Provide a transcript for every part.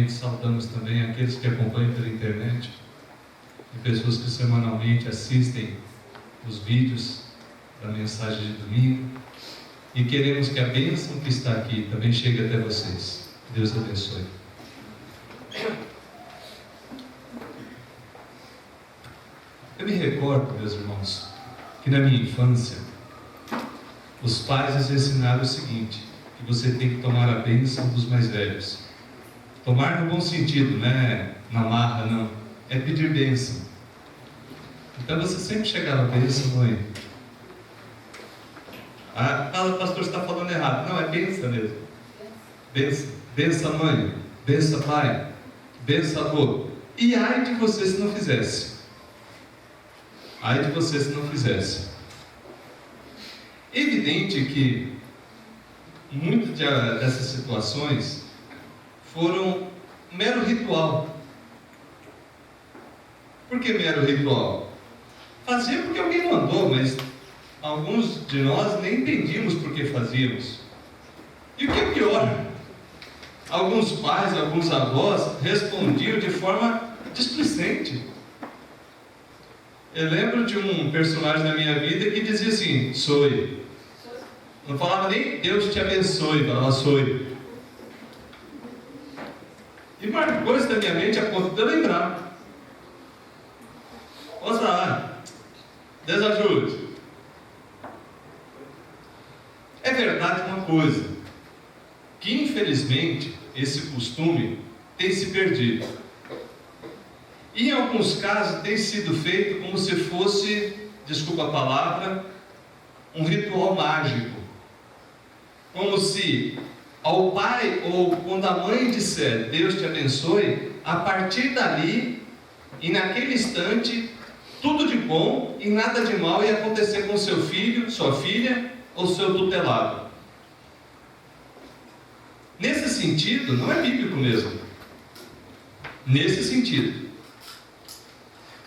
semanalmente saudamos também aqueles que acompanham pela internet e pessoas que semanalmente assistem os vídeos da mensagem de domingo, e queremos que a bênção que está aqui também chegue até vocês. Deus abençoe. Eu me recordo, meus irmãos, que na minha infância os pais nos ensinaram o seguinte: que você tem que tomar a bênção dos mais velhos. Tomar no bom sentido, não é na marra, não. É pedir bênção. Então você sempre chegava: bênção, mãe. Ah, pastor, você está falando errado. Não, é bênção mesmo. Bênção. Bênção, mãe. Bênção, pai. Bênção, avô. E ai de você se não fizesse. Ai de você se não fizesse. Evidente que muitas dessas situações foram mero ritual. Por que mero ritual? Fazia porque alguém mandou, mas alguns de nós nem entendíamos por que fazíamos. E o que é pior, alguns pais, alguns avós respondiam de forma displicente. Eu lembro de um personagem da minha vida que dizia assim: soe. Não falava nem Deus te abençoe, falava soe. E marcou isso da minha mente a ponto de eu lembrar. Posso falar? Deus ajude. É verdade uma coisa, que infelizmente esse costume tem se perdido. E em alguns casos tem sido feito como se fosse, desculpa a palavra, um ritual mágico. Como se ao pai ou quando a mãe disser Deus te abençoe, a partir dali e naquele instante tudo de bom e nada de mal ia acontecer com seu filho, sua filha ou seu tutelado. Nesse sentido, não é bíblico mesmo. Nesse sentido.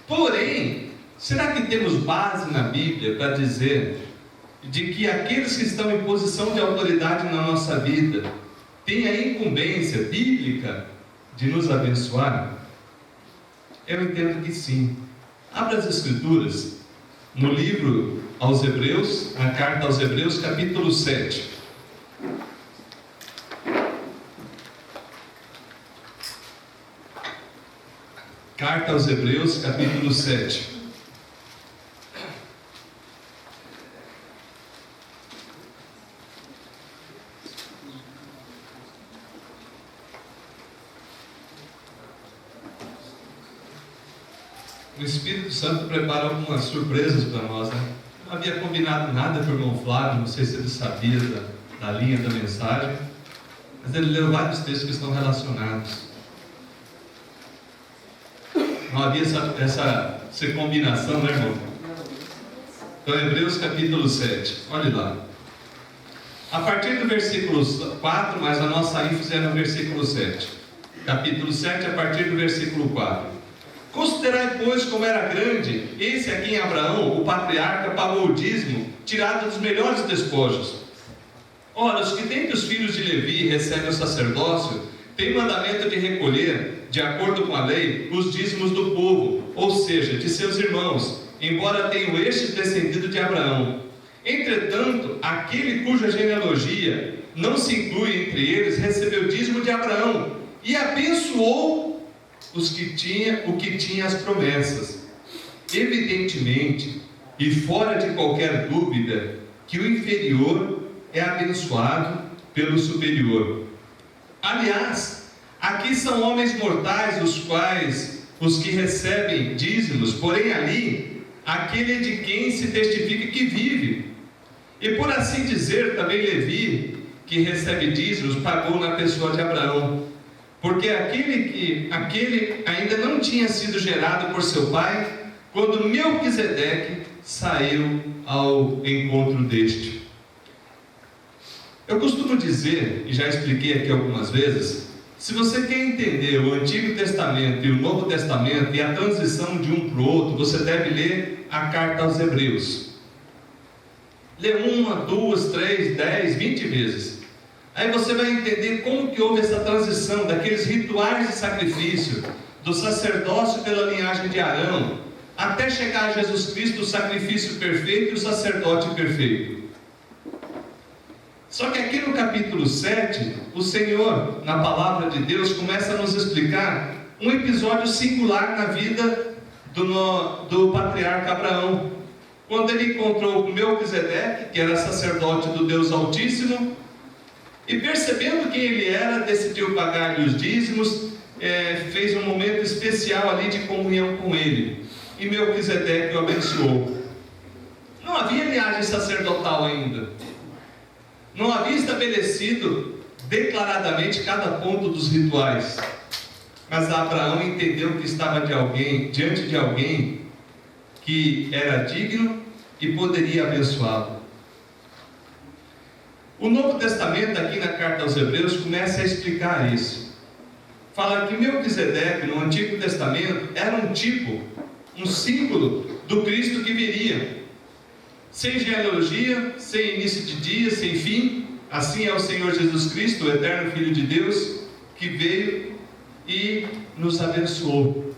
Porém, será que temos base na Bíblia para dizer de que aqueles que estão em posição de autoridade na nossa vida têm a incumbência bíblica de nos abençoar? Eu entendo que sim. Abra as Escrituras no livro aos Hebreus, na carta aos Hebreus, capítulo 7. Carta aos Hebreus, capítulo 7. O Espírito Santo prepara algumas surpresas para nós, né? Não havia combinado nada com o irmão Flávio, não sei se ele sabia da linha da mensagem, mas ele leu vários textos que estão relacionados. Não havia essa combinação, né, irmão? Então, Hebreus capítulo 7, olhe lá. A partir do versículo 4, mas a nossa ênfase é no versículo 7. Capítulo 7, a partir do versículo 4. Considerai, pois, como era grande esse a quem Abraão, o patriarca, pagou o dízimo, tirado dos melhores despojos. Ora, os que dentre os filhos de Levi recebem o sacerdócio, têm mandamento de recolher, de acordo com a lei, os dízimos do povo, ou seja, de seus irmãos, embora tenham estes descendido de Abraão. Entretanto, aquele cuja genealogia não se inclui entre eles, recebeu o dízimo de Abraão, e abençoou o que tinha as promessas. Evidentemente, e fora de qualquer dúvida, que o inferior é abençoado pelo superior. Aliás, aqui são homens mortais, os que recebem dízimos, porém ali, aquele de quem se testifica que vive. E por assim dizer, também Levi, que recebe dízimos, pagou na pessoa de Abraão. Porque aquele ainda não tinha sido gerado por seu pai, quando Melquisedeque saiu ao encontro deste. Eu costumo dizer, e já expliquei aqui algumas vezes, se você quer entender o Antigo Testamento e o Novo Testamento e a transição de um para o outro, você deve ler a carta aos Hebreus. Lê 1, 2, 3, 10, 20 vezes. Aí você vai entender como que houve essa transição daqueles rituais de sacrifício, do sacerdócio pela linhagem de Arão, até chegar a Jesus Cristo, o sacrifício perfeito e o sacerdote perfeito. Só que aqui no capítulo 7, o Senhor, na palavra de Deus, começa a nos explicar um episódio singular na vida do patriarca Abraão, quando ele encontrou com Melquisedeque, que era sacerdote do Deus Altíssimo, e percebendo quem ele era, decidiu pagar-lhe os dízimos, fez um momento especial ali de comunhão com ele, e Melquisedeque o abençoou. Não havia linhagem sacerdotal ainda, não havia estabelecido declaradamente cada ponto dos rituais, mas Abraão entendeu que estava diante de alguém que era digno e poderia abençoá-lo. O Novo Testamento, aqui na carta aos Hebreus, começa a explicar isso. Fala que Melquisedeque, no Antigo Testamento, era um tipo, um símbolo do Cristo que viria, sem genealogia, sem início de dia, sem fim. Assim é o Senhor Jesus Cristo, o eterno Filho de Deus, que veio e nos abençoou.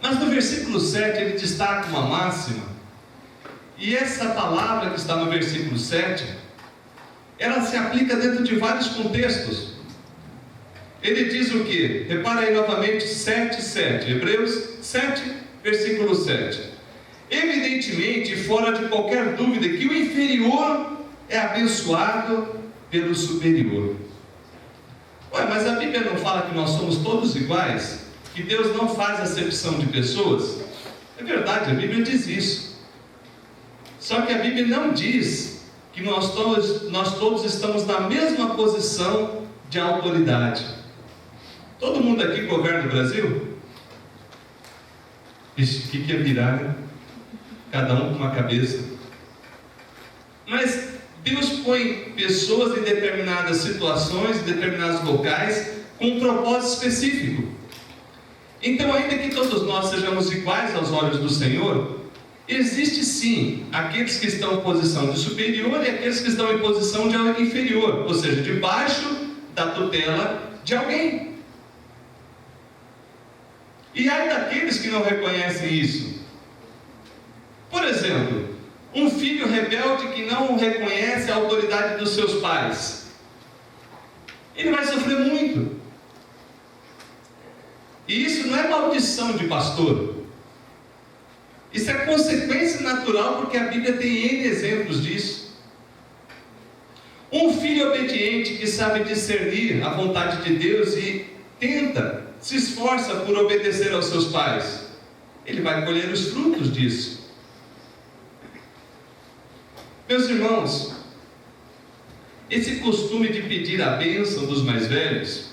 Mas no versículo 7 ele destaca uma máxima, e essa palavra que está no versículo 7, ela se aplica dentro de vários contextos. Ele diz o que? Repara aí novamente 7:7, Hebreus 7, versículo 7. Evidentemente, fora de qualquer dúvida, que o inferior é abençoado pelo superior. Ué, mas a Bíblia não fala que nós somos todos iguais? Que Deus não faz acepção de pessoas? É verdade, a Bíblia diz isso. Só que a Bíblia não diz que nós todos estamos na mesma posição de autoridade. Todo mundo aqui governa o Brasil? Ixi, o que ia virar, né? Cada um com uma cabeça. Mas Deus põe pessoas em determinadas situações, em determinados locais, com um propósito específico. Então, ainda que todos nós sejamos iguais aos olhos do Senhor, existe sim aqueles que estão em posição de superior e aqueles que estão em posição de inferior, ou seja, debaixo da tutela de alguém. E há daqueles que não reconhecem isso. Por exemplo, um filho rebelde que não reconhece a autoridade dos seus pais, ele vai sofrer muito. E isso não é maldição de pastor. Isso é consequência natural, porque a Bíblia tem N exemplos disso. Um filho obediente que sabe discernir a vontade de Deus e se esforça por obedecer aos seus pais, ele vai colher os frutos disso. Meus irmãos, esse costume de pedir a bênção dos mais velhos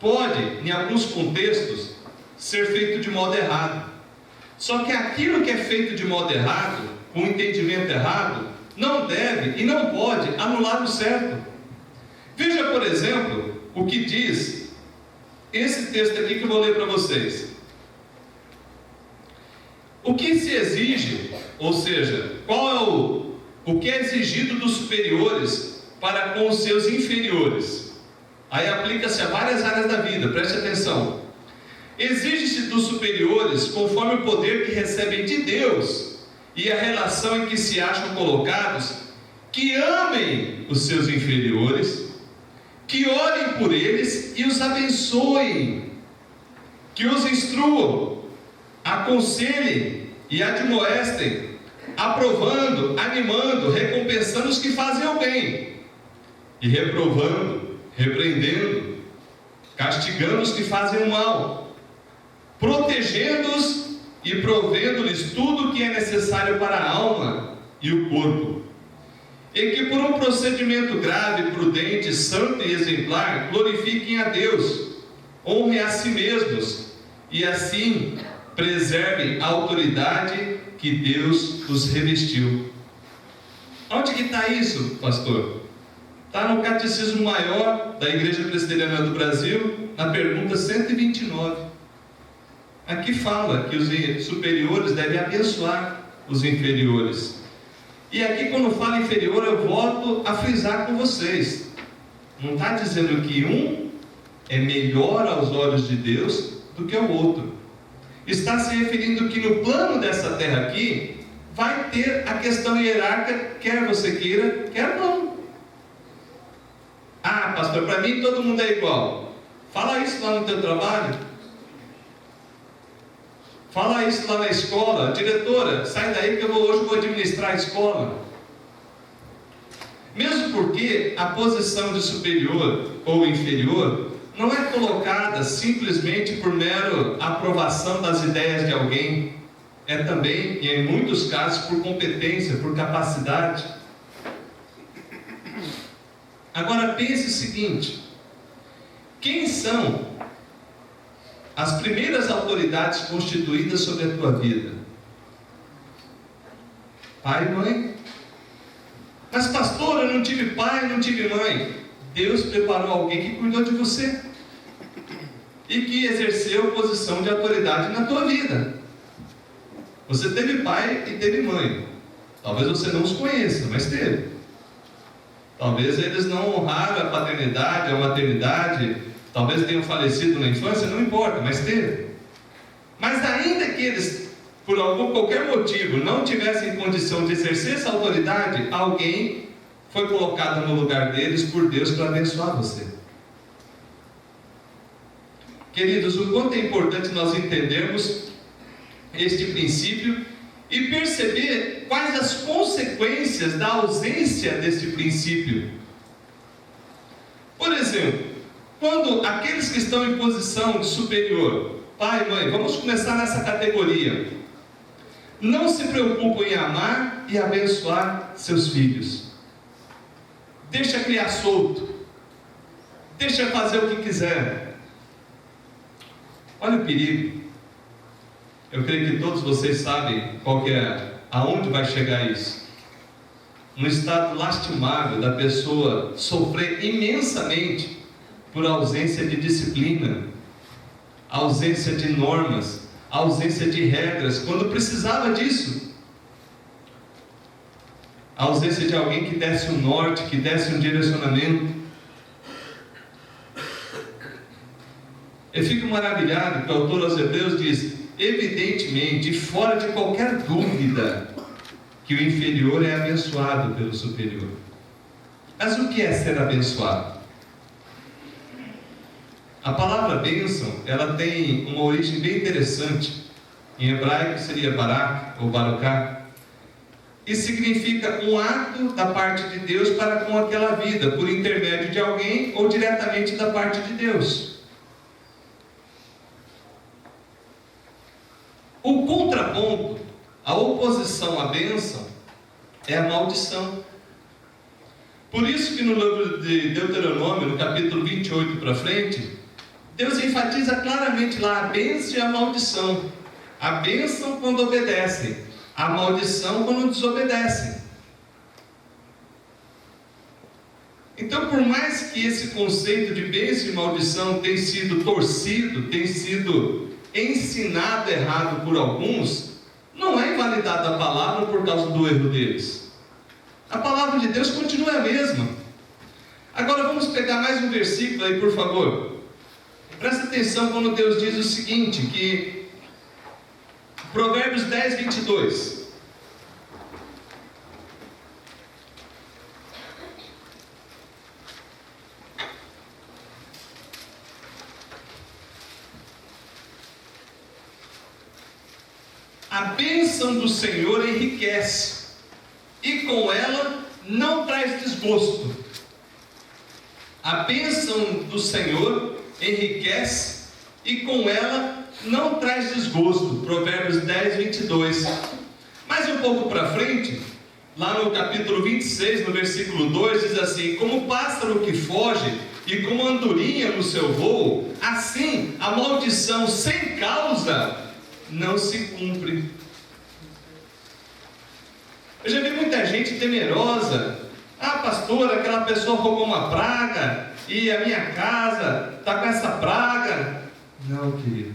pode, em alguns contextos, ser feito de modo errado. Só que aquilo que é feito de modo errado, com entendimento errado, não deve e não pode anular o certo. Veja, por exemplo, o que diz esse texto aqui que eu vou ler para vocês. O que se exige, ou seja, qual é o que é exigido dos superiores para com os seus inferiores? Aí aplica-se a várias áreas da vida, preste atenção. Exige-se dos superiores, conforme o poder que recebem de Deus e a relação em que se acham colocados, que amem os seus inferiores, que orem por eles e os abençoem, que os instruam, aconselhem e admoestem, aprovando, animando, recompensando os que fazem o bem, e reprovando, repreendendo, castigando os que fazem o mal, protegendo-os e provendo-lhes tudo o que é necessário para a alma e o corpo, e que por um procedimento grave, prudente, santo e exemplar, glorifiquem a Deus, honrem a si mesmos, e assim preservem a autoridade que Deus os revestiu. Onde que está isso, pastor? Está no Catecismo Maior da Igreja Presbiteriana do Brasil, na pergunta 129. Aqui fala que os superiores devem abençoar os inferiores. E aqui, quando fala inferior, eu volto a frisar com vocês. Não está dizendo que um é melhor aos olhos de Deus do que o outro. Está se referindo que no plano dessa terra aqui, vai ter a questão hierárquica, quer você queira, quer não. Ah, pastor, para mim todo mundo é igual. Fala isso lá no teu trabalho. Fala isso lá na escola. Diretora, sai daí que hoje vou administrar a escola. Mesmo porque a posição de superior ou inferior não é colocada simplesmente por mero aprovação das ideias de alguém. É também, e em muitos casos, por competência, por capacidade. Agora pense o seguinte: quem são as primeiras autoridades constituídas sobre a tua vida? Pai e mãe. Mas pastor, eu não tive pai, não tive mãe. Deus preparou alguém que cuidou de você e que exerceu posição de autoridade na tua vida. Você teve pai e teve mãe. Talvez você não os conheça, mas teve. Talvez eles não honraram a paternidade, a maternidade, talvez tenham falecido na infância, não importa, mas teve. Mas ainda que eles, por qualquer motivo, não tivessem condição de exercer essa autoridade, alguém foi colocado no lugar deles por Deus para abençoar você. Queridos, o quanto é importante nós entendermos este princípio e perceber quais as consequências da ausência deste princípio. Por exemplo, quando aqueles que estão em posição de superior, pai e mãe, vamos começar nessa categoria, não se preocupam em amar e abençoar seus filhos. Deixa criar solto, deixa fazer o que quiser. Olha o perigo. Eu creio que todos vocês sabem qual que é, aonde vai chegar isso. Um estado lastimável da pessoa sofrer imensamente por ausência de disciplina, ausência de normas, ausência de regras, quando precisava disso. A ausência de alguém que desse um norte, que desse um direcionamento. Eu fico maravilhado que o autor aos Hebreus diz: evidentemente, fora de qualquer dúvida, que o inferior é abençoado pelo superior. Mas o que é ser abençoado? A palavra bênção, ela tem uma origem bem interessante. Em hebraico seria barak ou baruká, e significa um ato da parte de Deus para com aquela vida, por intermédio de alguém ou diretamente da parte de Deus. O contraponto, a oposição à bênção, é a maldição. Por isso que no livro de Deuteronômio, no capítulo 28 para frente, Deus enfatiza claramente lá a bênção e a maldição. A bênção quando obedecem, a maldição quando desobedecem. Então, por mais que esse conceito de bênção e maldição tenha sido torcido, tenha sido ensinado errado por alguns, não é invalidada a palavra por causa do erro deles. A palavra de Deus continua a mesma. Agora vamos pegar mais um versículo aí, por favor. Presta atenção quando Deus diz o seguinte, que Provérbios 10, 22. A bênção do Senhor enriquece, e com ela não traz desgosto. A bênção do Senhor enriquece, e com ela não traz desgosto. Provérbios 10, 22. Mais um pouco para frente, lá no capítulo 26, no versículo 2, diz assim: como pássaro que foge, e como andorinha no seu voo, assim a maldição sem causa não se cumpre. Eu já vi muita gente temerosa. Ah, pastor, aquela pessoa roubou uma praga e a minha casa está com essa praga. Não, querido.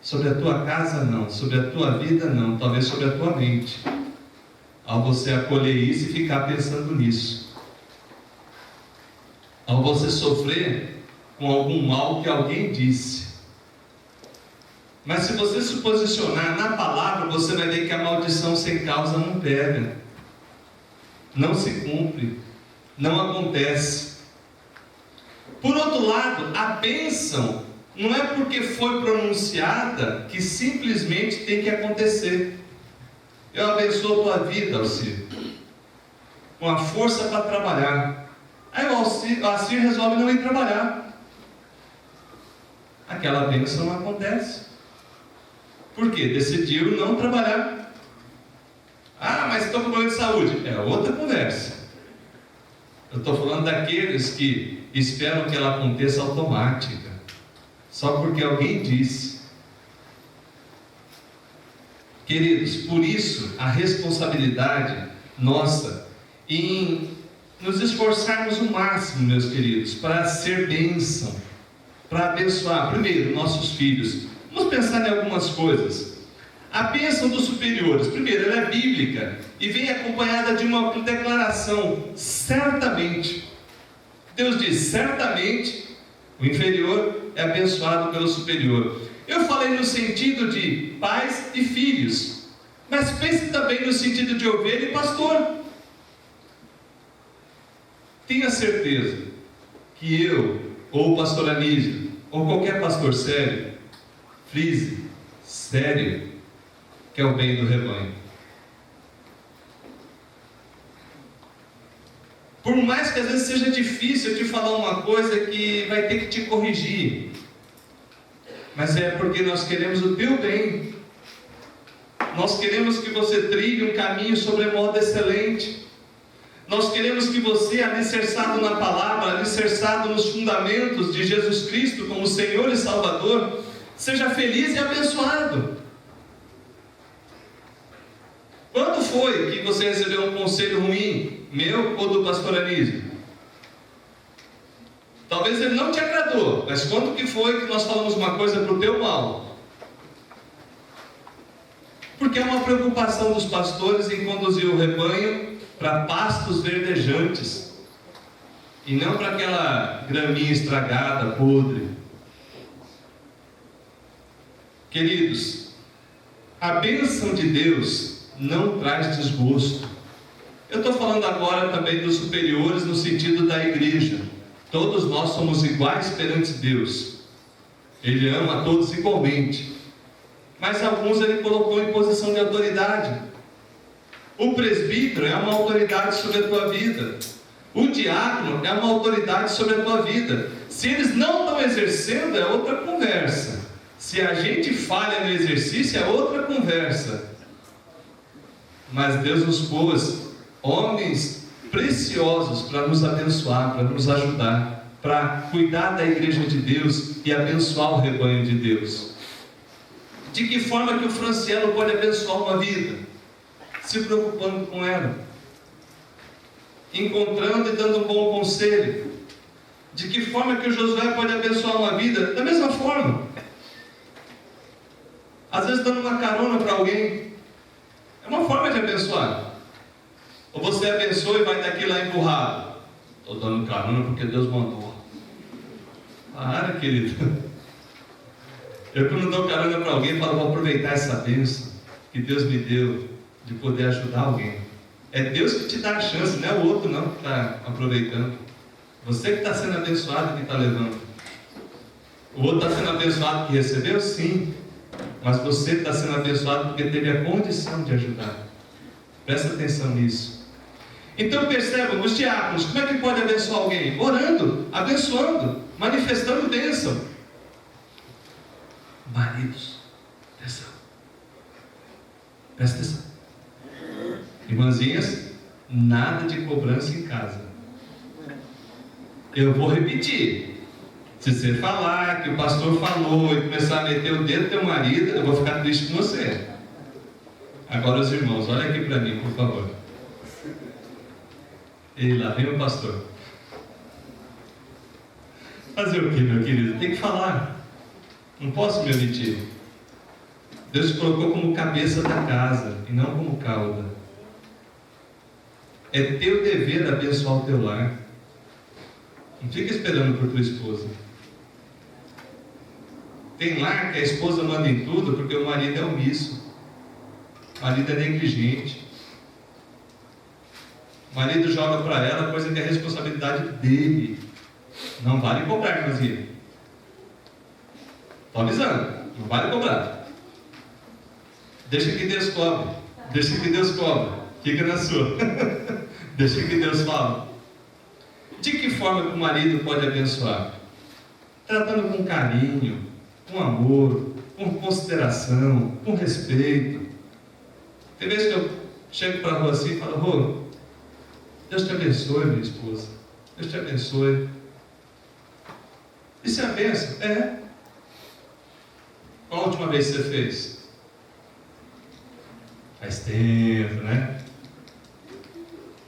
Sobre a tua casa não, sobre a tua vida não, talvez sobre a tua mente. ao você acolher isso e ficar pensando nisso. Ao você sofrer com algum mal que alguém disse. Mas se você se posicionar na palavra, você vai ver que a maldição sem causa não pega. Não se cumpre. Não acontece. Por outro lado, a bênção não é porque foi pronunciada que simplesmente tem que acontecer. Eu abençoo a tua vida, Alcir, com a força para trabalhar. Aí o Alcir resolve não ir trabalhar. Aquela bênção não acontece. Por quê? Decidiu não trabalhar. Ah, mas estou com problema de saúde. É outra conversa. Eu estou falando daqueles que esperam que ela aconteça automática, só porque alguém disse. Queridos, por isso a responsabilidade nossa em nos esforçarmos o máximo, meus queridos, para ser bênção, para abençoar, primeiro, nossos filhos. Vamos pensar em algumas coisas. A bênção dos superiores, primeiro, ela é bíblica e vem acompanhada de uma declaração: certamente. Deus diz: certamente o inferior é abençoado pelo superior. Eu falei no sentido de pais e filhos, mas pense também no sentido de ovelha e pastor. Tenha certeza que eu, ou o pastor Anísio, ou qualquer pastor sério, frise, sério, quer o bem do rebanho. Por mais que às vezes seja difícil eu te falar uma coisa que vai ter que te corrigir, mas é porque nós queremos o teu bem. Nós queremos que você trilhe um caminho sobremodo excelente. Nós queremos que você, alicerçado na palavra, alicerçado nos fundamentos de Jesus Cristo como Senhor e Salvador, seja feliz e abençoado. Quando foi que você recebeu um conselho ruim, meu ou do pastor Anísio? Talvez ele não te agradou, mas quando que foi que nós falamos uma coisa para o teu mal? Porque é uma preocupação dos pastores em conduzir o rebanho para pastos verdejantes, e não para aquela graminha estragada, podre. Queridos, a bênção de Deus não traz desgosto. Eu estou falando agora também dos superiores no sentido da igreja. Todos nós somos iguais perante Deus. Ele ama a todos igualmente. Mas alguns ele colocou em posição de autoridade. O presbítero é uma autoridade sobre a tua vida. O diácono é uma autoridade sobre a tua vida. Se eles não estão exercendo, é outra conversa. Se a gente falha no exercício, é outra conversa. Mas Deus nos pôs homens preciosos para nos abençoar, para nos ajudar, para cuidar da igreja de Deus e abençoar o rebanho de Deus. De que forma que o Francielo pode abençoar uma vida? Se preocupando com ela, encontrando e dando um bom conselho. De que forma que o Josué pode abençoar uma vida? Da mesma forma. Às vezes dando uma carona para alguém, é uma forma de abençoar. Ou você abençoa e vai daqui lá empurrado. Estou dando carona porque Deus mandou. Para, querido. Eu quando dou carona para alguém, falo: vou aproveitar essa bênção que Deus me deu de poder ajudar alguém. É Deus que te dá a chance, não é o outro não que está aproveitando. Você que está sendo abençoado, que está levando. O outro está sendo abençoado que recebeu? Sim. Mas você está sendo abençoado porque teve a condição de ajudar. Presta atenção nisso. Então percebam, os diáconos, como é que pode abençoar alguém? Orando, abençoando, manifestando bênção. Maridos, atenção. Presta atenção. Irmãzinhas, nada de cobrança em casa. Eu vou repetir. Se você falar que o pastor falou e começar a meter o dedo no teu marido, eu vou ficar triste com você. Agora os irmãos, olha aqui para mim, por favor. E lá vem o pastor. Fazer o que, meu querido? Tem que falar. Não posso me omitir. Deus te colocou como cabeça da casa e não como cauda. É teu dever abençoar o teu lar. Não fica esperando por tua esposa. Tem lar que a esposa manda em tudo porque o marido é omisso. O marido é negligente. O marido joga para ela coisa que é responsabilidade dele. Não vale cobrar, irmãzinha. Estou avisando. Não vale cobrar. Deixa que Deus cobre. Deixa que Deus cobre. Fica na sua. Deixa que Deus fala. De que forma que o marido pode abençoar? Tratando com carinho, com amor, com consideração, com respeito. Tem vezes que eu chego para a rua assim e falo: Rô, Deus te abençoe, minha esposa. Deus te abençoe. Isso é a bênção? É. Qual a última vez que você fez? Faz tempo, né?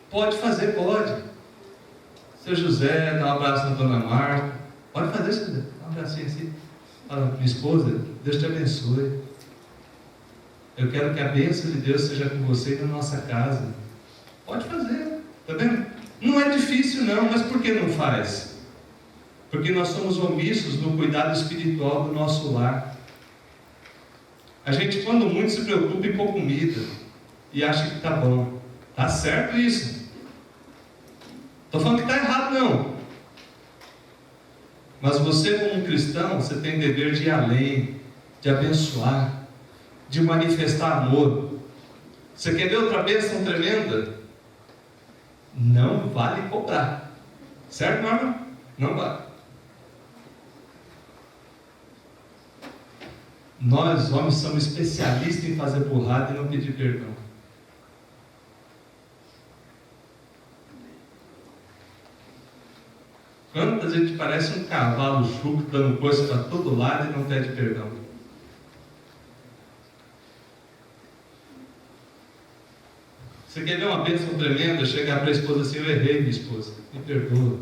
Pode fazer, pode. Seu José, dá um abraço na dona Marta. Pode fazer, seu José. Dá um abracinho assim. Fala: minha esposa, Deus te abençoe. Eu quero que a bênção de Deus seja com você e na nossa casa. Pode fazer. Está vendo? Não é difícil não, mas por que não faz? Porque nós somos omissos no cuidado espiritual do nosso lar. A gente, quando muito, se preocupa com comida e acha que está bom. Está certo isso. Estou falando que está errado, não. Mas você, como um cristão, você tem o dever de ir além, de abençoar, de manifestar amor. Você quer ver outra bênção tremenda? Não vale cobrar. Certo, Norma? Não vale. Nós, homens, somos especialistas em fazer burrada e não pedir perdão. Quantas a gente parece um cavalo chucro dando coisa para todo lado e não pede perdão? Você quer ver uma bênção tremenda? Chegar para a esposa assim: eu errei, minha esposa, me perdoa.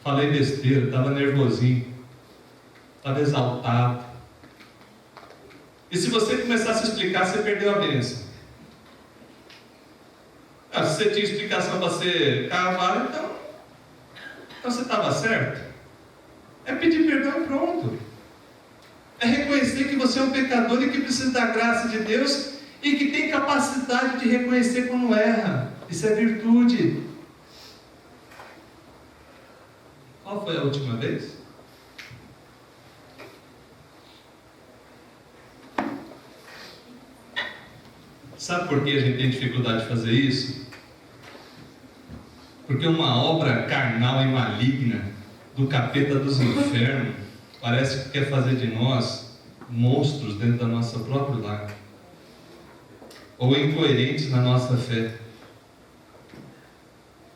Falei besteira, estava nervosinho, estava exaltado. E se você começasse a explicar, você perdeu a bênção. Se você tinha explicação para ser cavalo, então você estava certo. É pedir perdão e pronto. É reconhecer que você é um pecador e que precisa da graça de Deus e que tem capacidade de reconhecer quando erra. Isso é virtude. Qual foi a última vez? Sabe por que a gente tem dificuldade de fazer isso? Porque uma obra carnal e maligna do capeta dos infernos parece que quer fazer de nós monstros dentro da nossa própria lar, ou incoerentes na nossa fé,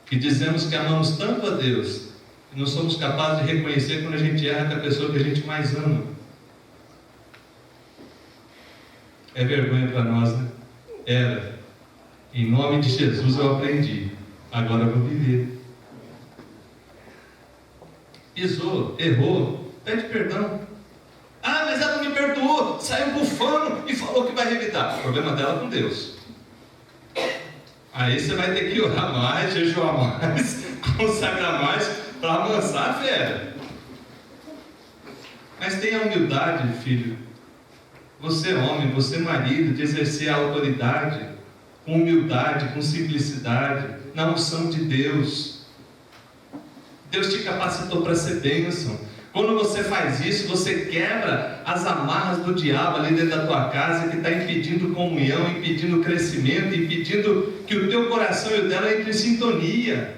que dizemos que amamos tanto a Deus que não somos capazes de reconhecer quando a gente erra com a pessoa que a gente mais ama. É vergonha para nós, né? Era. Em nome de Jesus eu aprendi. Agora eu vou viver. Pisou, errou, pede perdão. Ah, mas ela não me perdoou, saiu bufando e falou que vai revidar. O problema dela com Deus. Aí você vai ter que orar mais, jejuar mais, consagrar mais para amansar a fera. Mas tenha humildade, filho. Você é homem, você é marido, de exercer a autoridade com humildade, com simplicidade, na unção de Deus. Deus te capacitou para ser bênção. Quando você faz isso, você quebra as amarras do diabo ali dentro da tua casa, que está impedindo comunhão, impedindo crescimento, impedindo que o teu coração e o dela entrem em sintonia.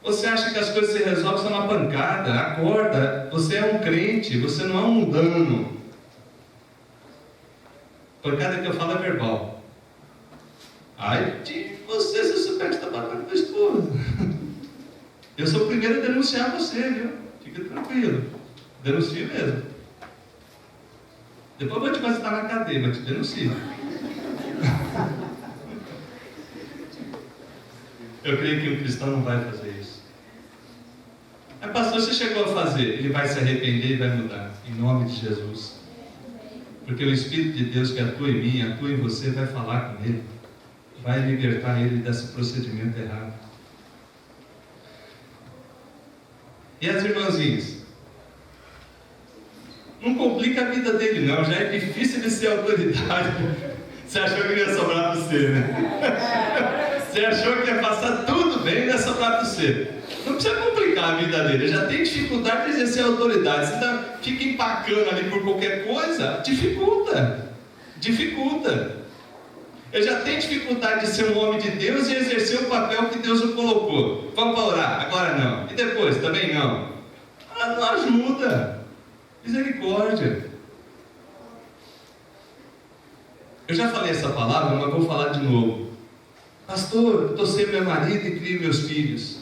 Você acha que as coisas se resolvem só na pancada? Acorda, você é um crente, você não é um mundano. Pancada que eu falo é verbal. Ai de você, se souber que está batendo com a esposa. Eu sou o primeiro a denunciar você, viu? Fica tranquilo. Denuncio mesmo. Depois eu vou te visitar na cadeia, mas te denuncio. Eu creio que um cristão não vai fazer isso. Mas pastor, você chegou a fazer, ele vai se arrepender e vai mudar, em nome de Jesus. Porque o Espírito de Deus que atua em mim, atua em você, vai falar com ele. vai libertar ele desse procedimento errado. E as irmãzinhas? Não complica a vida dele não, já é difícil ele ser autoridade. Você achou que ia sobrar para você, né? Você achou que ia passar tudo bem e ia sobrar para você. Não precisa complicar a vida dele, ele já tem dificuldade de exercer autoridade. Você fica empacando ali por qualquer coisa, dificulta. Ele já tem dificuldade de ser um homem de Deus e exercer o papel que Deus o colocou. Vamos para orar? Agora não. E depois? Também não. Não ajuda. Misericórdia. Eu já falei essa palavra, mas vou falar de novo. Pastor, eu estou sendo meu marido e crio meus filhos.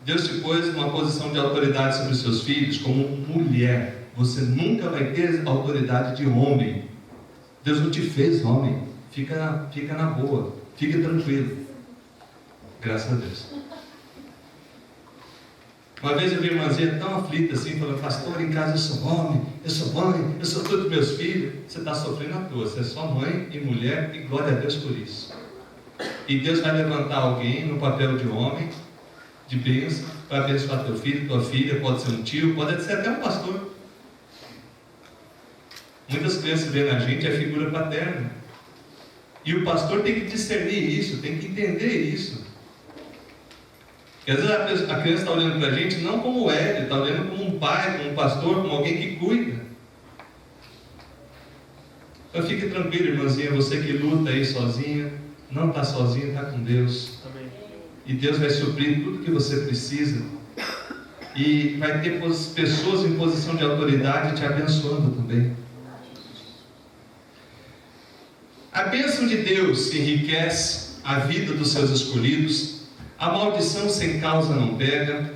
Deus te pôs numa posição de autoridade sobre os seus filhos como mulher. Você nunca vai ter autoridade de homem. Deus não te fez homem. Fica na boa. Fica tranquilo. Graças a Deus. Uma vez eu vi uma irmãzinha tão aflita assim, falando: pastor, em casa eu sou homem, eu sou mãe, eu sou tudo dos meus filhos. Você está sofrendo à toa. Você é só mãe e mulher, e glória a Deus por isso. E Deus vai levantar alguém no papel de homem, de bênção, para abençoar teu filho, tua filha, pode ser um tio, pode ser até um pastor. Muitas crianças veem na gente a figura paterna. E o pastor tem que discernir isso, tem que entender isso. Porque às vezes a criança está olhando para a gente não como o Hélio, está olhando como um pai, como um pastor, como alguém que cuida. Então fique tranquilo, irmãzinha, você que luta aí sozinha, não está sozinha, está com Deus. Amém. E Deus vai suprir tudo que você precisa. E vai ter pessoas em posição de autoridade te abençoando também. A bênção de Deus enriquece a vida dos seus escolhidos. A maldição sem causa não pega.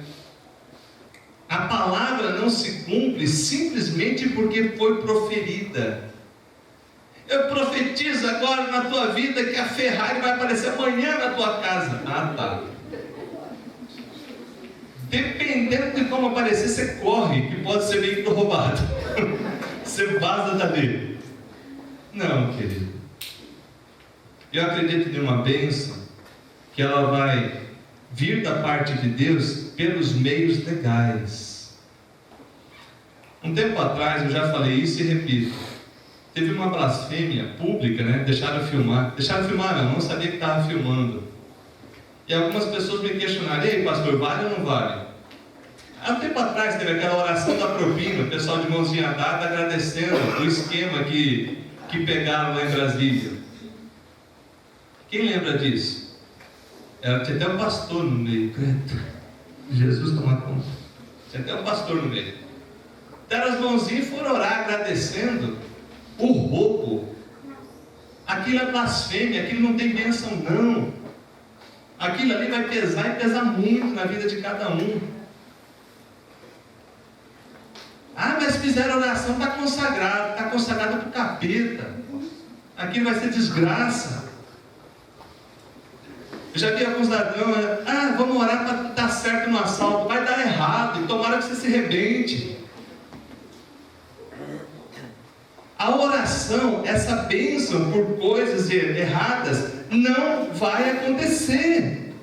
A palavra não se cumpre simplesmente porque foi proferida. Eu profetizo agora na tua vida que a Ferrari vai aparecer amanhã na tua casa. Ah, tá. Dependendo de como aparecer, você corre, que pode ser veículo roubado. Você vaza dali. Não, querido. Eu acredito em uma bênção que ela vai vir da parte de Deus pelos meios legais. Um tempo atrás eu já falei isso e repito. Teve uma blasfêmia pública, né? Deixaram filmar não sabia que estava filmando. E algumas pessoas me questionaram: ei, pastor, vale ou não vale? Há um tempo atrás teve aquela oração da propina, o pessoal de mãozinha dada agradecendo o esquema que pegaram lá em Brasília. Quem lembra disso? Tinha até um pastor no meio, credo. Jesus toma conta. Tinha até um pastor no meio. Deram as mãozinhas e foram orar agradecendo o roubo. Aquilo é blasfêmia, aquilo não tem bênção não. Aquilo ali vai pesar e pesar muito na vida de cada um. Ah, mas fizeram oração, está consagrado para o capeta. Aquilo vai ser desgraça. Eu já vi alguns ladrões: vamos orar para dar certo no assalto. Vai dar errado, e tomara que você se rebente. A oração, essa bênção por coisas erradas, não vai acontecer.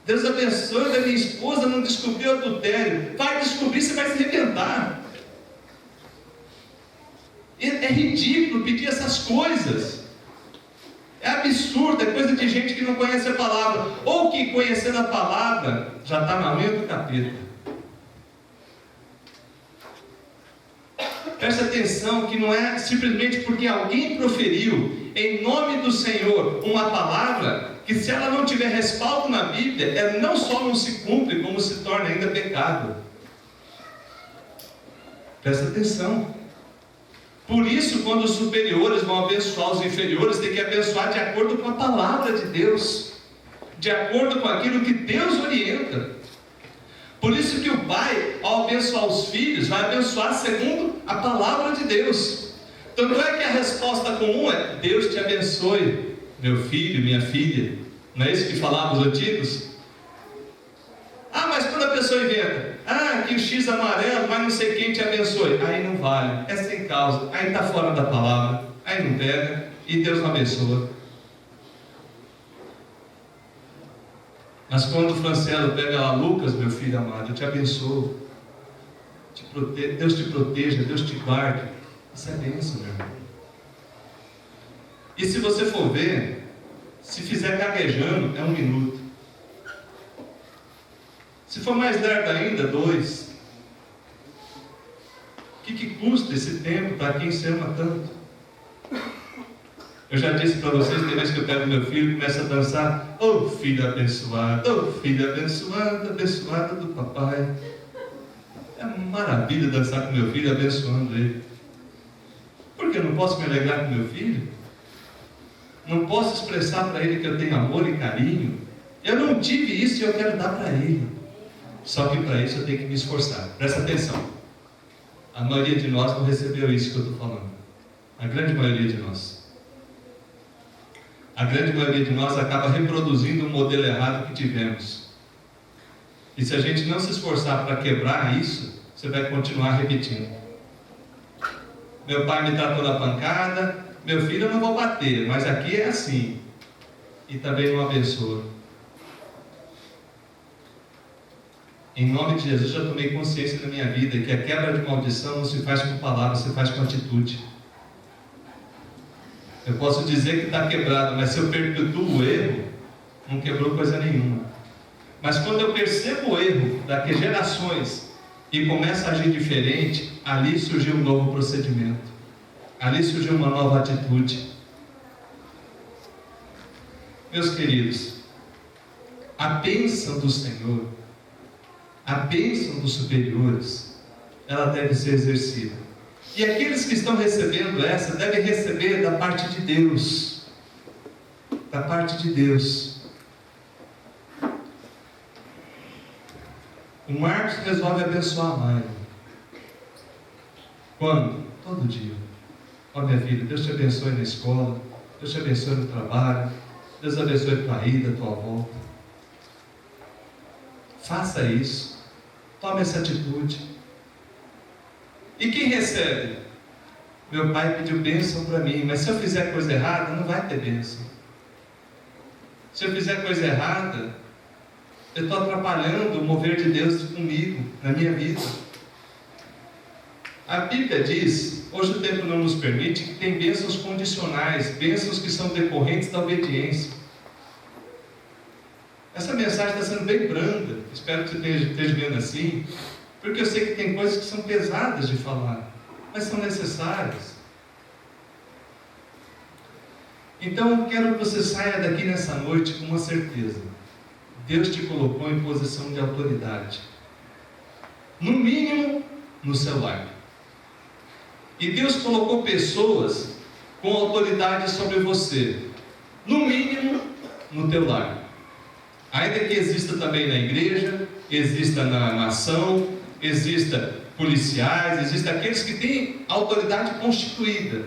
Deus abençoe da minha esposa não descobriu adultério. Vai descobrir, você vai se arrebentar. É ridículo pedir essas coisas. É absurdo, é coisa de gente que não conhece a palavra. Ou que conhecendo a palavra, já está na linha do capeta. Preste atenção que não é simplesmente porque alguém proferiu em nome do Senhor uma palavra, que se ela não tiver respaldo na Bíblia, ela não só não se cumpre, como se torna ainda pecado. Presta atenção. Por isso, quando os superiores vão abençoar os inferiores, tem que abençoar de acordo com a palavra de Deus, de acordo com aquilo que Deus orienta. Por isso que o pai, ao abençoar os filhos, vai abençoar segundo a palavra de Deus. Então não é que a resposta comum é: Deus te abençoe, meu filho, minha filha. Não é isso que falavam os antigos? Mas quando a pessoa inventa: que o X amarelo, mas não sei quem te abençoe, aí não vale, é sem causa, aí está fora da palavra, aí não pega, e Deus não abençoa. Mas quando o Francielo pega lá, Lucas, meu filho amado, eu te abençoo. Deus te proteja, Deus te guarde. Isso é bênção, meu irmão. E se você for ver, se fizer gaguejando, é 1 minuto. Se for mais lerdo ainda, 2. O que custa esse tempo para quem se ama tanto? Eu já disse para vocês, tem vez que eu pego meu filho e começo a dançar. Oh, filho abençoado, oh, filho abençoado, abençoado do papai. É uma maravilha dançar com meu filho, abençoando ele. Porque eu não posso me alegrar com meu filho? Não posso expressar para ele que eu tenho amor e carinho? Eu não tive isso e eu quero dar para ele. Só que para isso eu tenho que me esforçar. Presta atenção. A maioria de nós não recebeu isso que eu estou falando. A grande maioria de nós. A grande maioria de nós acaba reproduzindo um modelo errado que tivemos. E se a gente não se esforçar para quebrar isso, você vai continuar repetindo. Meu pai me tratou na pancada, meu filho eu não vou bater, mas aqui é assim. E também não abençoa. Em nome de Jesus, já tomei consciência na minha vida que a quebra de maldição não se faz com palavras, se faz com atitude. Eu posso dizer que está quebrado, mas se eu perpetuo o erro, não quebrou coisa nenhuma. Mas quando eu percebo o erro daquelas gerações e começo a agir diferente, ali surgiu um novo procedimento. Ali surgiu uma nova atitude. Meus queridos, a bênção do Senhor, a bênção dos superiores, ela deve ser exercida. E aqueles que estão recebendo essa, devem receber da parte de Deus. Da parte de Deus. O Marcos resolve abençoar a Maia. Quando? Todo dia. Ó minha filha, Deus te abençoe na escola, Deus te abençoe no trabalho, Deus abençoe a tua ida, a tua volta. Faça isso. Tome essa atitude. E quem recebe? Meu pai pediu bênção para mim, mas se eu fizer coisa errada, não vai ter bênção. Se eu fizer coisa errada, eu estou atrapalhando o mover de Deus comigo, na minha vida. A Bíblia diz, hoje o tempo não nos permite, que tem bênçãos condicionais, bênçãos que são decorrentes da obediência. Essa mensagem está sendo bem branda, espero que você esteja vendo assim, porque eu sei que tem coisas que são pesadas de falar, mas são necessárias. Então eu quero que você saia daqui nessa noite com uma certeza. Deus te colocou em posição de autoridade. No mínimo, no seu lar. E Deus colocou pessoas com autoridade sobre você. No mínimo, no teu lar. Ainda que exista também na igreja, exista na nação, exista policiais, exista aqueles que têm autoridade constituída.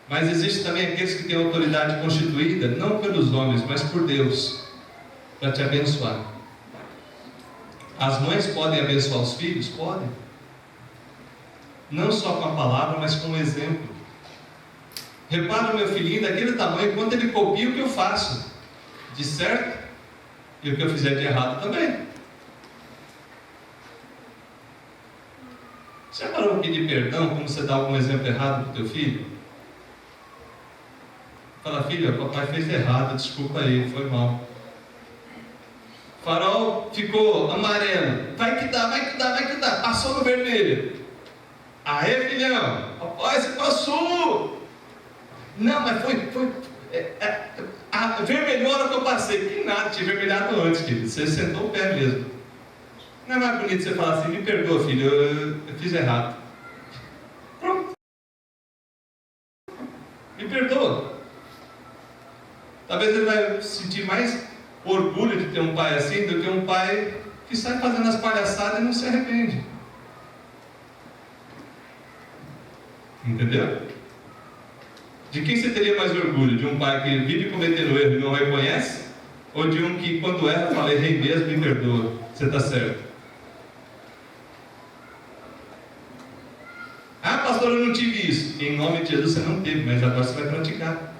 Mas existe também aqueles que têm autoridade constituída, não pelos homens, mas por Deus, para te abençoar. As mães podem abençoar os filhos? Podem. Não só com a palavra, mas com o exemplo. Repara o meu filhinho daquele tamanho, quando ele copia o que eu faço, de certo, e o que eu fizer de errado também. Você já parou para pedir perdão quando você dá algum exemplo errado para o teu filho? Fala, filho, o papai fez errado, desculpa aí, foi mal. Farol ficou amarelo, vai que dá, passou no vermelho. Aê, filhão, papai, você passou. Não, mas foi vermelhou a hora que eu passei. Que nada, tinha vermelhado antes, querido. Você sentou o pé mesmo. Não é mais bonito você falar assim, me perdoa, filho, eu fiz errado. Pronto. Me perdoa. Talvez ele vai sentir mais orgulho de ter um pai assim do que um pai que sai fazendo as palhaçadas e não se arrepende. Entendeu? De quem você teria mais orgulho? De um pai que vive cometendo erro e não reconhece? Ou de um que quando erra fala, errei mesmo, me perdoa, você está certo? Ah, pastor, eu não tive isso. Em nome de Jesus você não teve, mas agora você vai praticar.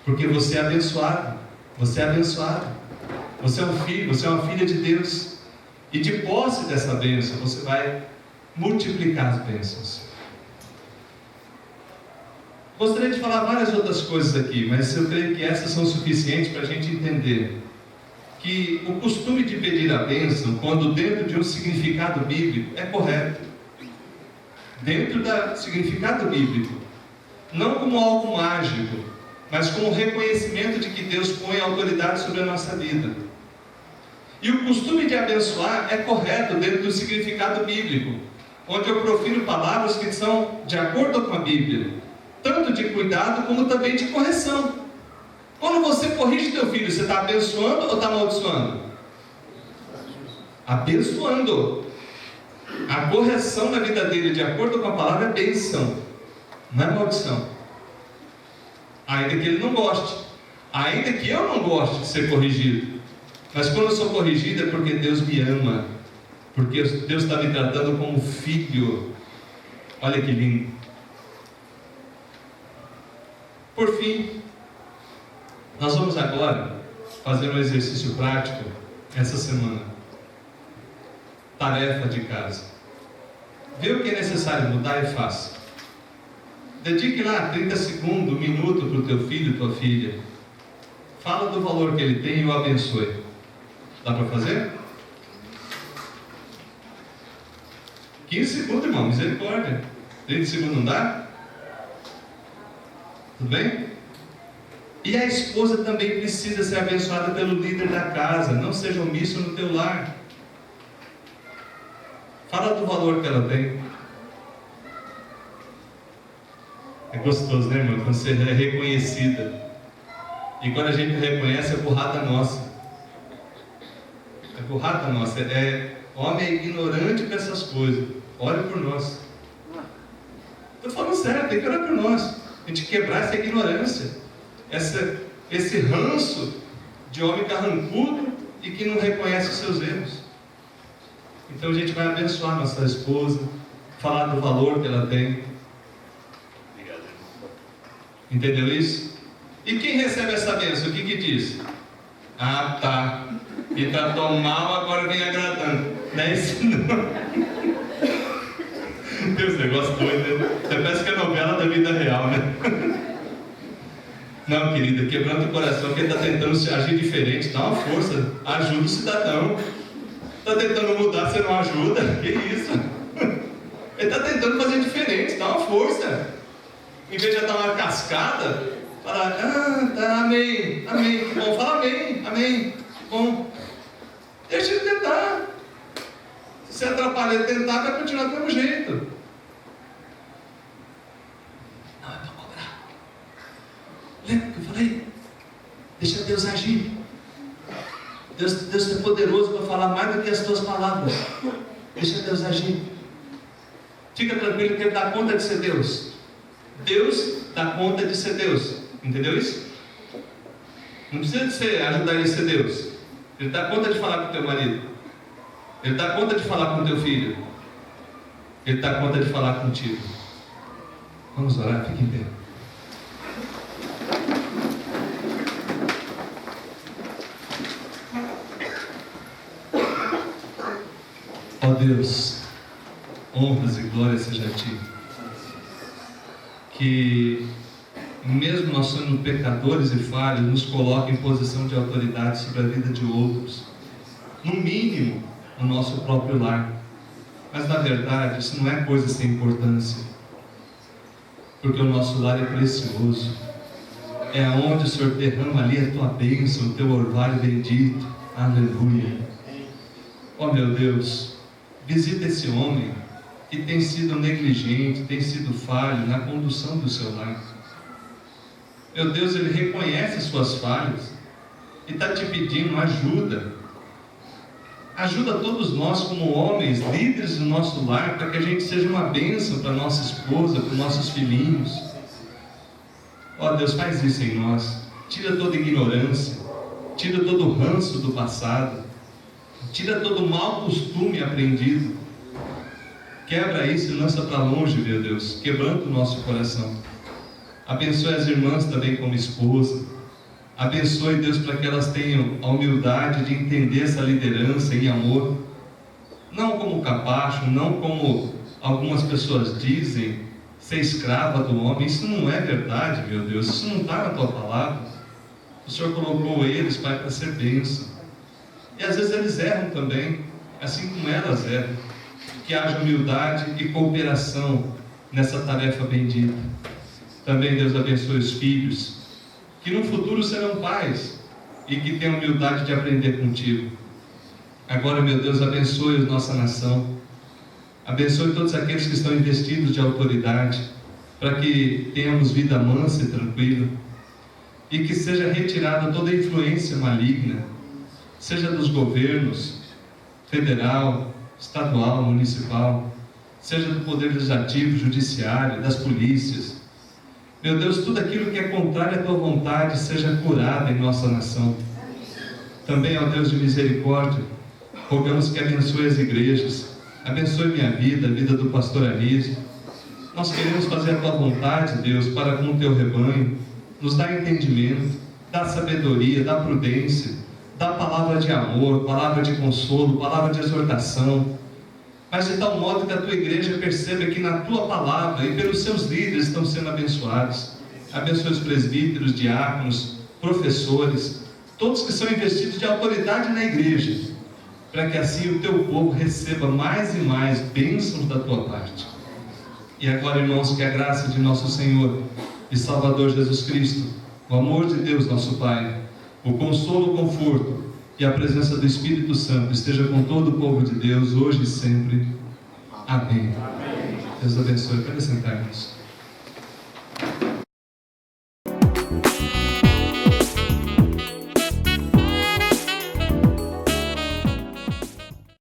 Porque você é abençoado. Você é abençoado. Você é um filho, você é uma filha de Deus. E de posse dessa bênção, você vai multiplicar as bênçãos. Gostaria de falar várias outras coisas aqui, mas eu creio que essas são suficientes para a gente entender que o costume de pedir a bênção, quando dentro de um significado bíblico, é correto. Dentro do significado bíblico. Não como algo mágico, mas como reconhecimento de que Deus põe autoridade sobre a nossa vida. E o costume de abençoar é correto dentro do significado bíblico, onde eu profiro palavras que são de acordo com a Bíblia, tanto de cuidado como também de correção. Quando você corrige teu filho, você está abençoando ou está amaldiçoando? Abençoando. A correção na vida dele, de acordo com a palavra, é bênção, não é maldição. Ainda que ele não goste, ainda que eu não goste de ser corrigido, mas quando eu sou corrigido é porque Deus me ama, porque Deus está me tratando como filho. Olha que lindo. Por fim, nós vamos agora fazer um exercício prático essa semana. Tarefa de casa. Vê o que é necessário mudar e faça. Dedique lá 30 segundos, 1 minuto para o teu filho, tua filha. Fala do valor que ele tem e o abençoe. Dá para fazer? 15 segundos, irmão, misericórdia. 30 segundos não dá? Tudo bem? E a esposa também precisa ser abençoada pelo líder da casa. Não seja omisso no teu lar. Fala do valor que ela tem. É gostoso, né, irmão? Quando você é reconhecida. E quando a gente reconhece, é burrada nossa. É burrada nossa. Homem é ignorante para essas coisas. Ore por nós. Estou falando sério, tem que orar por nós. A gente quebrar essa ignorância. Esse ranço de homem carrancudo e que não reconhece os seus erros. Então a gente vai abençoar nossa esposa, falar do valor que ela tem. Entendeu isso? E quem recebe essa bênção, o que diz? Ah, tá. E tratou mal, agora vem agradando. Não é isso não. Tem uns negócios doidos, né? Você parece que é novela da vida real, né? Não, querida, quebrando o coração, porque ele está tentando agir diferente, dá uma força, ajuda o cidadão. Está tentando mudar, você não ajuda? Que isso? Ele está tentando fazer diferente, dá uma força. Em vez de dar uma cascada, fala, tá, amém, amém, que bom, fala amém, amém, que bom. Deixa ele tentar. Se você atrapalha ele tentar, vai continuar do mesmo jeito. Não, é para cobrar. Lembra que eu falei? Deixa Deus agir. Deus é poderoso para falar mais do que as tuas palavras. Deixa Deus agir. Fica tranquilo que Ele dá conta de ser Deus. Deus dá conta de ser Deus. Entendeu isso? Não precisa de você ajudar Ele a ser Deus. Ele dá conta de falar com o teu marido. Ele dá conta de falar com o teu filho. Ele dá conta de falar contigo. Vamos orar, fique em pé. Ó Deus, honras e glórias seja a Ti. Que mesmo nós sendo pecadores e falhos, nos coloque em posição de autoridade sobre a vida de outros. No mínimo, no nosso próprio lar. Mas na verdade, isso não é coisa sem importância. Porque o nosso lar é precioso. É onde o Senhor derrama ali a Tua bênção, o Teu orvalho bendito. Aleluia. Ó meu Deus, visita esse homem que tem sido negligente, tem sido falho na condução do seu lar. Meu Deus, ele reconhece suas falhas e está te pedindo ajuda. Ajuda todos nós como homens, líderes do nosso lar, para que a gente seja uma bênção para nossa esposa, para nossos filhinhos. Ó Deus, faz isso em nós. Tira toda ignorância, tira todo o ranço do passado, tira todo o mau costume aprendido. Quebra isso e lança para longe, meu Deus, quebrando o nosso coração. Abençoe as irmãs também como esposa. Abençoe, Deus, para que elas tenham a humildade de entender essa liderança em amor, não como capacho, não como algumas pessoas dizem, ser escrava do homem. Isso não é verdade, meu Deus, isso não está na tua palavra. O Senhor colocou eles, Pai, para ser bênção, e às vezes eles erram também, assim como elas erram. Que haja humildade e cooperação nessa tarefa bendita. Também, Deus, abençoe os filhos, que no futuro serão pais e que tenham humildade de aprender contigo. Agora, meu Deus, abençoe a nossa nação, abençoe todos aqueles que estão investidos de autoridade, para que tenhamos vida mansa e tranquila, e que seja retirada toda a influência maligna, seja dos governos federal, estadual, municipal, seja do poder legislativo, judiciário, das polícias. Meu Deus, tudo aquilo que é contrário à tua vontade seja curado em nossa nação. Também, ó Deus de misericórdia, rogamos que abençoe as igrejas, abençoe minha vida, a vida do pastor Anísio. Nós queremos fazer a tua vontade, Deus, para com o teu rebanho. Nos dá entendimento, dá sabedoria, dá prudência, dá palavra de amor, palavra de consolo, palavra de exortação, mas de tal modo que a tua igreja perceba que na tua palavra e pelos seus líderes estão sendo abençoados. Abençoe os presbíteros, diáconos, professores, todos que são investidos de autoridade na igreja, para que assim o teu povo receba mais e mais bênçãos da tua parte. E agora, irmãos, que a graça de nosso Senhor e Salvador Jesus Cristo, o amor de Deus nosso Pai, o consolo, o conforto e a presença do Espírito Santo esteja com todo o povo de Deus, hoje e sempre. Amém. Deus abençoe. Pode sentar-nos.